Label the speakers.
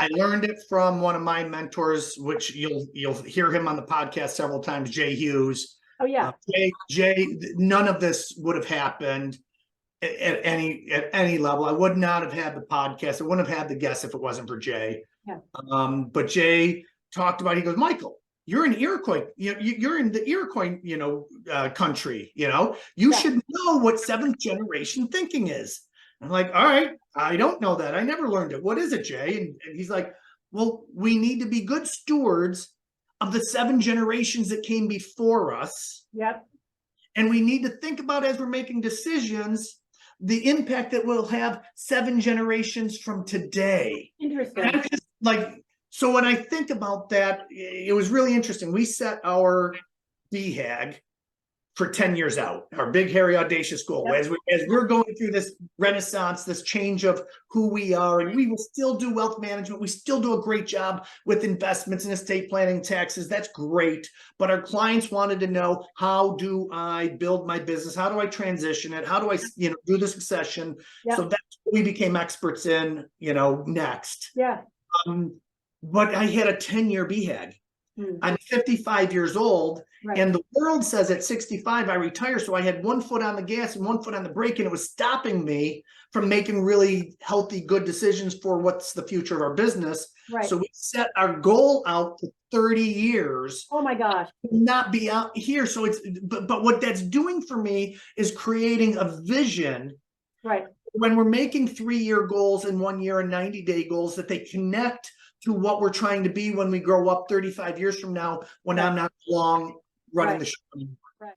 Speaker 1: I learned it from one of my mentors, which you'll hear him on the podcast several times, Jay Hughes.
Speaker 2: Oh yeah.
Speaker 1: Jay, none of this would have happened at any level. I would not have had the podcast. I wouldn't have had the guests if it wasn't for Jay.
Speaker 2: Yeah.
Speaker 1: But Jay talked about, he goes, Michael, you're in Iroquois, you're in the Iroquois, country, you should know what seventh generation thinking is. I'm like, all right, I don't know that. I never learned it. What is it, Jay? And he's like, well, we need to be good stewards of the 7 generations that came before us.
Speaker 2: Yep.
Speaker 1: And we need to think about, as we're making decisions, the impact that we'll have 7 generations from today.
Speaker 2: Interesting.
Speaker 1: And I'm just like, so when I think about that, it was really interesting. We set our BHAG for 10 years out, our big, hairy, audacious goal.
Speaker 2: Yep.
Speaker 1: As we're going through this renaissance, this change of who we are, and we will still do wealth management. We still do a great job with investments and estate planning, taxes. That's great. But our clients wanted to know, how do I build my business? How do I transition it? How do I, do the succession?
Speaker 2: Yep.
Speaker 1: So that's what we became experts in, next.
Speaker 2: Yeah.
Speaker 1: But I had a 10-year BHAG. I'm 55 years old,
Speaker 2: Right.
Speaker 1: and the world says at 65 I retire. So I had one foot on the gas and one foot on the brake, and it was stopping me from making really healthy, good decisions for what's the future of our business.
Speaker 2: Right.
Speaker 1: So we set our goal out to 30 years.
Speaker 2: Oh my gosh.
Speaker 1: Not be out here. So but what that's doing for me is creating a vision.
Speaker 2: Right.
Speaker 1: When we're making 3-year goals and 1 year and 90-day goals, that they connect to what we're trying to be when we grow up 35 years from now, when I'm not long running the show anymore.
Speaker 2: Right.